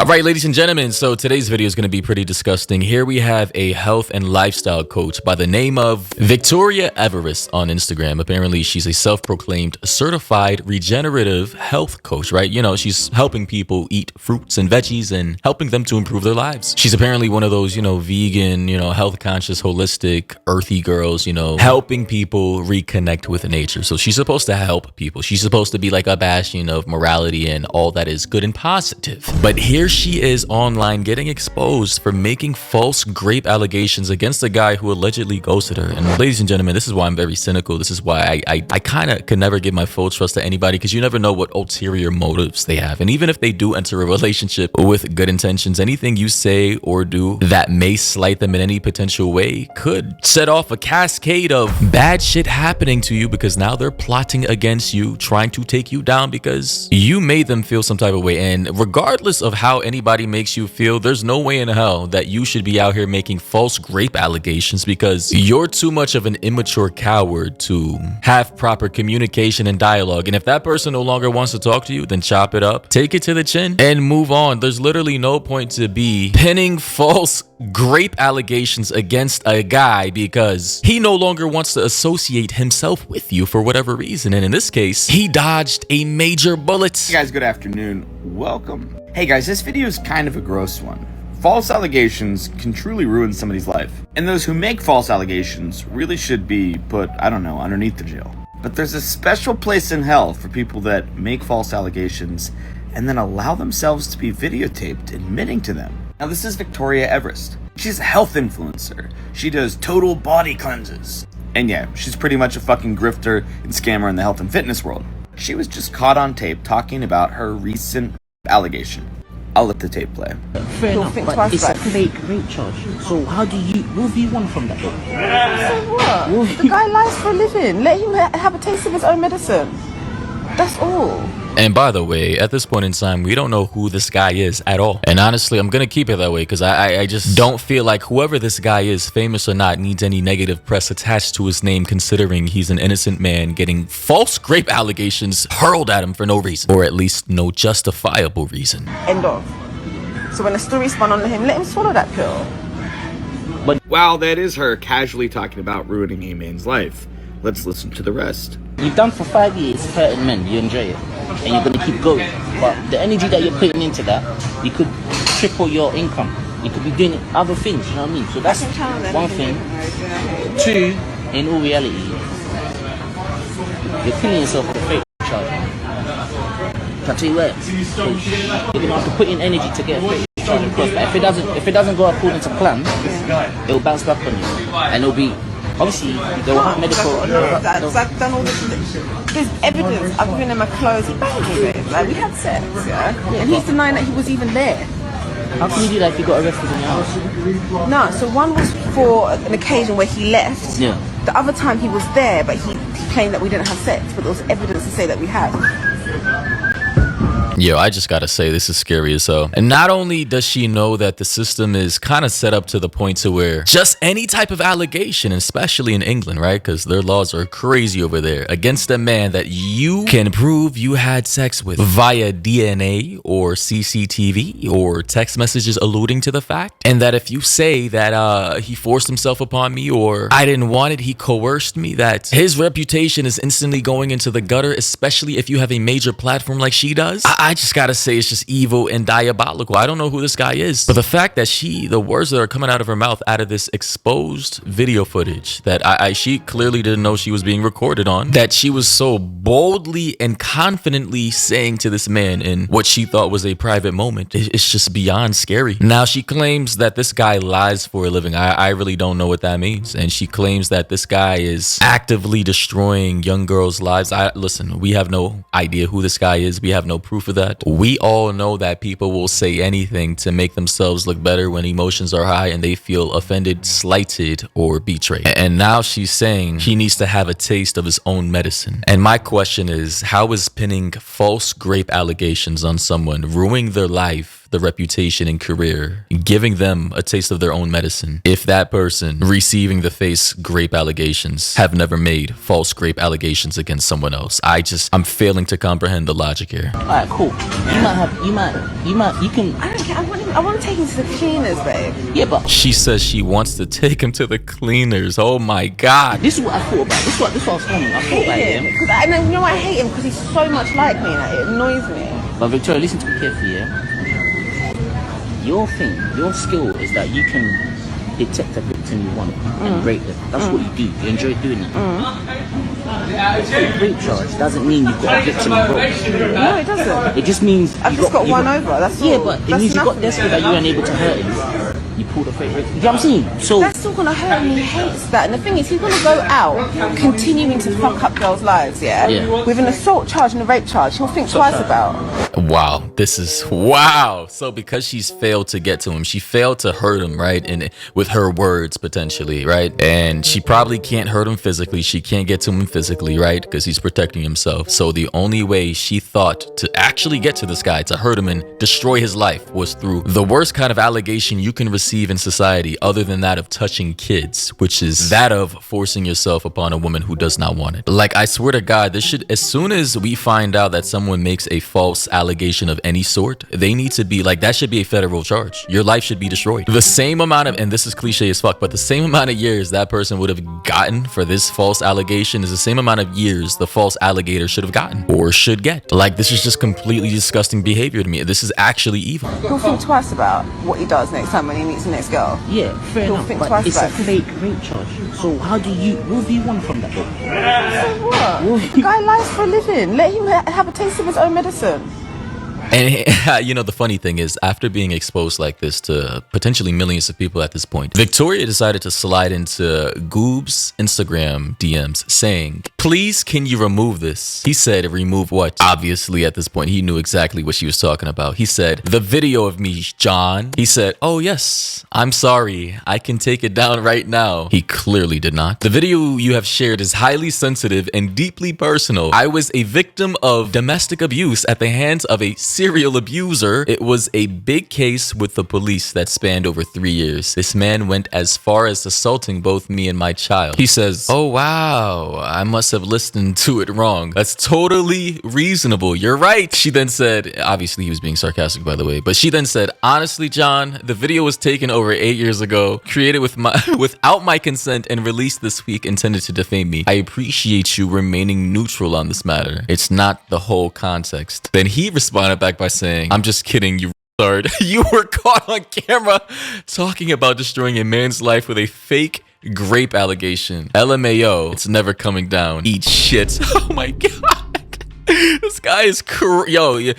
Alright, ladies and gentlemen, so today's video is going to be pretty disgusting. Here we have a health and lifestyle coach by the name of Victoria Everest on Instagram. Apparently, she's a self-proclaimed certified regenerative health coach, right? You know, she's helping people eat fruits and veggies and helping them to improve their lives. She's apparently one of those, vegan, health conscious, holistic, earthy girls, helping people reconnect with nature. So she's supposed to help people. She's supposed to be like a bastion of morality and all that is good and positive. But here she is online getting exposed for making false grape allegations against a guy who allegedly ghosted her. And ladies and gentlemen, this is why I'm very cynical. This is why I kind of could never give my full trust to anybody, because you never know what ulterior motives they have. And even if they do enter a relationship with good intentions, anything you say or do that may slight them in any potential way could set off a cascade of bad shit happening to you, because now they're plotting against you, trying to take you down because you made them feel some type of way. And regardless of how anybody makes you feel, there's no way in hell that you should be out here making false grape allegations, because you're too much of an immature coward to have proper communication and dialogue. And if that person no longer wants to talk to you, then chop it up, take it to the chin, and move on. There's literally no point to be pinning false grape allegations against a guy because he no longer wants to associate himself with you for whatever reason. And in this case, he dodged a major bullet. Hey guys, good afternoon. Welcome. Hey guys, this video is kind of a gross one. False allegations can truly ruin somebody's life. And those who make false allegations really should be put, I don't know, underneath the jail. But there's a special place in hell for people that make false allegations and then allow themselves to be videotaped admitting to them. Now this is Victoria Everest. She's a health influencer. She does total body cleanses. And yeah, she's pretty much a fucking grifter and scammer in the health and fitness world. She was just caught on tape talking about her recent allegation. I'll let the tape play. Fair enough, but it's a fake rape charge. So what do you want from that though? So what? The guy lies for a living. Let him have a taste of his own medicine. That's all. And by the way, at this point in time, we don't know who this guy is at all. And honestly, I'm going to keep it that way because I just don't feel like whoever this guy is, famous or not, needs any negative press attached to his name, considering he's an innocent man getting false grape allegations hurled at him for no reason, or at least no justifiable reason. End of. So when a story spun on him, let him swallow that pill. But wow, that is her casually talking about ruining a man's life. Let's listen to the rest. You've done for 5 years hurting men, you enjoy it, and you're going to keep going. But the energy that you're putting into that, you could triple your income. You could be doing other things, you know what I mean? So that's one thing. Two, in all reality, you're killing yourself with a fake charge. Can I tell you where? You're going to have to put in energy to get a fake charge across. But if it doesn't go according to plan, it'll bounce back on you. And it'll be... Obviously, they will have medical... I've done all this. There's evidence. I've given him my clothes. He banged me, babe. Like, we had sex, yeah? And he's denying that he was even there. How can you do that if you got arrested in your house? No, so one was for an occasion where he left. Yeah. The other time he was there, but he claimed that we didn't have sex. But there was evidence to say that we had. Yo, I just gotta say, this is scary as hell. And not only does she know that the system is kind of set up to the point to where just any type of allegation, especially in England, right? Because their laws are crazy over there, against a man that you can prove you had sex with via DNA or CCTV or text messages alluding to the fact. And that if you say that he forced himself upon me or I didn't want it, he coerced me, that his reputation is instantly going into the gutter, especially if you have a major platform like she does. I just gotta say, it's just evil and diabolical. I don't know who this guy is, but the fact that the words that are coming out of her mouth out of this exposed video footage that she clearly didn't know she was being recorded on, that she was so boldly and confidently saying to this man in what she thought was a private moment, it's just beyond scary. Now she claims that this guy lies for a living. I really don't know what that means. And she claims that this guy is actively destroying young girls' lives. Listen, we have no idea who this guy is. We have no proof of that. We all know that people will say anything to make themselves look better when emotions are high and they feel offended, slighted, or betrayed. And now she's saying he needs to have a taste of his own medicine. And my question is, how is pinning false grape allegations on someone, ruining their life, the reputation and career, giving them a taste of their own medicine, if that person receiving the face grape allegations have never made false grape allegations against someone else? I'm failing to comprehend the logic here. Alright, cool. You can. I don't care. I want to take him to the cleaners, babe. Yeah, but She says she wants to take him to the cleaners. Oh my God. this is what I thought about. This is what I was telling you. I thought about him. Because I know I hate him because he's so much like me. Like, it annoys me. But Victoria, listen to me carefully, yeah? Your skill is that you can detect a victim you want and rape them. That's what you do. You enjoy doing it. Rape charge doesn't mean you've got a victim involved. No, it doesn't. It just means I've just got one over. That's all. Yeah, but it means you got desperate that you weren't able to hurt him. You pulled a fake rape. You know what I'm saying? So That's still gonna hurt him. He hates that. And the thing is, he's gonna go out continuing to fuck up girls' lives, yeah? With an assault charge and a rape charge. He'll think twice about. Wow, wow. So because she's failed to get to him, she failed to hurt him, right? And with her words, potentially, right? And she probably can't hurt him physically. She can't get to him physically, right? Because he's protecting himself. So the only way she thought to actually get to this guy, to hurt him and destroy his life, was through the worst kind of allegation you can receive in society, other than that of touching kids, which is that of forcing yourself upon a woman who does not want it. Like, I swear to God, this should, as soon as we find out that someone makes a false allegation of any sort, they need to be like, that should be a federal charge. Your life should be destroyed. The same amount of, and this is cliche as fuck, but the same amount of years that person would have gotten for this false allegation is the same amount of years the false alligator should have gotten or should get. Like, this is just completely disgusting behavior to me. This is actually evil. He'll think twice about what he does next time when he meets the next girl. yeah, fair He'll enough. think But twice it's a about it. fake rape charge. So what do you want from that? So what? The guy lies for a living. Let him have a taste of his own medicine. And you know, the funny thing is, after being exposed like this to potentially millions of people at this point, Victoria decided to slide into Goob's Instagram DMs saying, "Please, can you remove this?" He said, "Remove what?" Obviously, at this point, he knew exactly what she was talking about. He said, "The video of me, John." He said, "Oh yes, I'm sorry. I can take it down right now." He clearly did not. "The video you have shared is highly sensitive and deeply personal. I was a victim of domestic abuse at the hands of a serial abuser. It was a big case with the police that spanned over 3 years. This man went as far as assaulting both me and my child." He says, "Oh wow, I must have listened to it wrong. That's totally reasonable. You're right." She then said, obviously he was being sarcastic by the way, but she then said, "Honestly, John, the video was taken over 8 years ago, created with without my consent and released this week, intended to defame me. I appreciate you remaining neutral on this matter. It's not the whole context." Then he responded back by saying, "I'm just kidding, you retard. You were caught on camera talking about destroying a man's life with a fake grape allegation. LMAO, it's never coming down. Eat shit." Oh my God. This guy is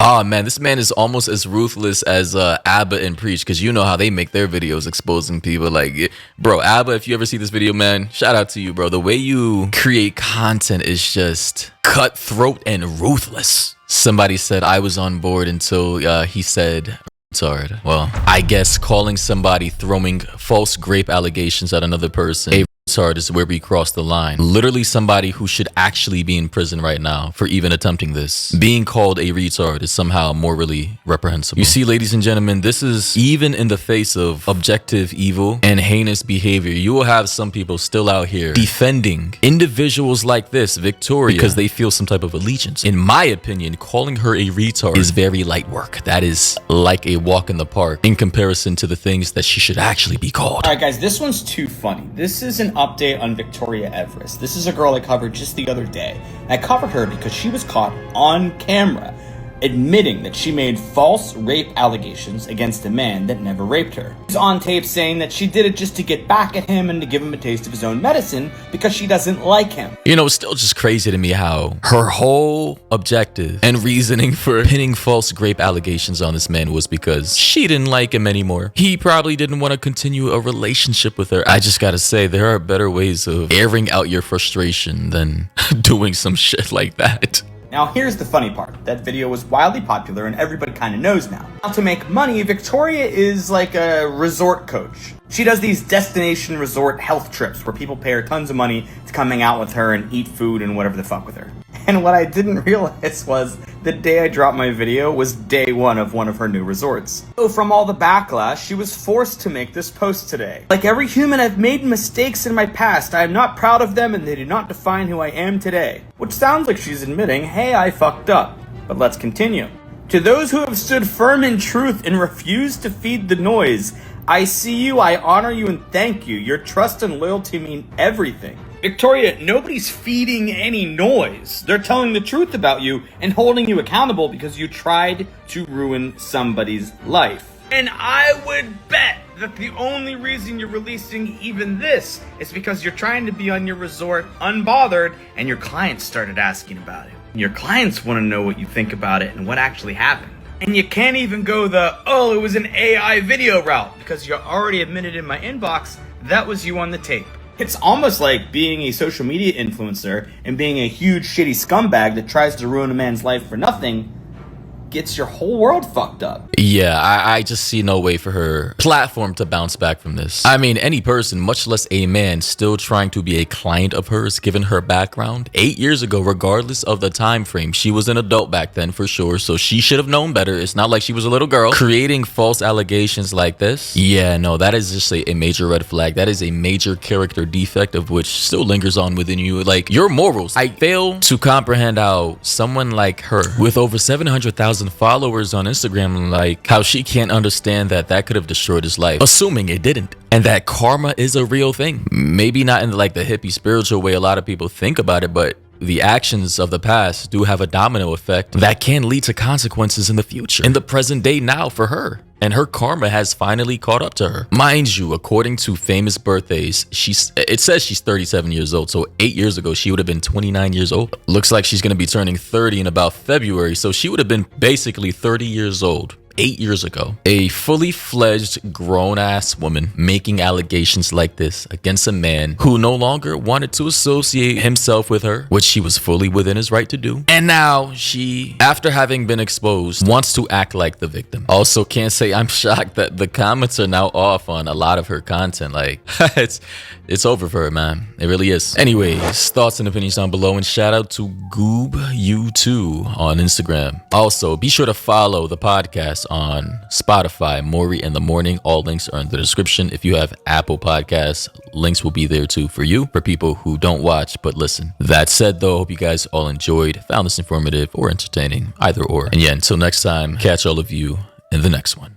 oh man, this man is almost as ruthless as ABBA and Preach, because you know how they make their videos exposing people. Like, bro, ABBA, if you ever see this video, man, shout out to you, bro. The way you create content is just cutthroat and ruthless. Somebody said I was on board until he said retard. Well, I guess calling somebody throwing false grape allegations at another person a retard is where we cross the line. Literally somebody who should actually be in prison right now for even attempting this. Being called a retard is somehow morally reprehensible. You see, ladies and gentlemen, this is even in the face of objective evil and heinous behavior. You will have some people still out here defending individuals like this, Victoria, because they feel some type of allegiance. In my opinion, calling her a retard is very light work. That is like a walk in the park in comparison to the things that she should actually be called. Alright guys, this one's too funny. This is an update on Victoria Everest. This is a girl I covered just the other day. I covered her because she was caught on camera admitting that she made false rape allegations against a man that never raped her. She's on tape saying that she did it just to get back at him and to give him a taste of his own medicine because she doesn't like him. You know, it's still just crazy to me how her whole objective and reasoning for pinning false grape allegations on this man was because she didn't like him anymore. He probably didn't want to continue a relationship with her. I just gotta say, there are better ways of airing out your frustration than doing some shit like that. Now here's the funny part. That video was wildly popular and everybody kind of knows now. Now to make money, Victoria is like a resort coach. She does these destination resort health trips where people pay her tons of money to come hang out with her and eat food and whatever the fuck with her. And what I didn't realize was the day I dropped my video was day one of her new resorts. So from all the backlash, she was forced to make this post today. Like every human, I've made mistakes in my past. I am not proud of them and they do not define who I am today. Which sounds like she's admitting, hey, I fucked up. But let's continue. To those who have stood firm in truth and refused to feed the noise, I see you, I honor you, and thank you. Your trust and loyalty mean everything. Victoria, nobody's feeding any noise. They're telling the truth about you and holding you accountable because you tried to ruin somebody's life. And I would bet that the only reason you're releasing even this is because you're trying to be on your resort unbothered and your clients started asking about it. Your clients want to know what you think about it and what actually happened. And you can't even go the, oh, it was an AI video route because you already admitted in my inbox that was you on the tape. It's almost like being a social media influencer and being a huge shitty scumbag that tries to ruin a man's life for nothing gets your whole world fucked up. Yeah, I just see no way for her platform to bounce back from this. I mean, any person, much less a man, still trying to be a client of hers, given her background 8 years ago, regardless of the time frame. She was an adult back then for sure, so she should have known better. It's not like she was a little girl. Creating false allegations like this, yeah, no, that is just a major red flag. That is a major character defect of which still lingers on within you. Like, your morals. I fail to comprehend how someone like her, with over 700,000 followers on Instagram, like how she can't understand that could have destroyed his life, assuming it didn't, and that karma is a real thing. Maybe not in like the hippie spiritual way a lot of people think about it, but the actions of the past do have a domino effect that can lead to consequences in the future, in the present day now for her. And her karma has finally caught up to her. Mind you, according to famous birthdays, it says she's 37 years old. So 8 years ago, she would have been 29 years old. Looks like she's going to be turning 30 in about February. So she would have been basically 30 years old 8 years ago. A fully fledged grown-ass woman making allegations like this against a man who no longer wanted to associate himself with her, which she was fully within his right to do. And now she, after having been exposed, wants to act like the victim. Also, can't say I'm shocked that the comments are now off on a lot of her content. Like, it's over for her, man. It really is. Anyways, thoughts and opinions down below, and shout out to GoobU2 on Instagram. Also, be sure to follow the podcast on Spotify, Maury in the Morning. All links are in the description. If you have Apple Podcasts, links will be there too for you, for people who don't watch but listen. That said though, hope you guys all enjoyed, found this informative or entertaining, either or. And yeah, until next time, catch all of you in the next one.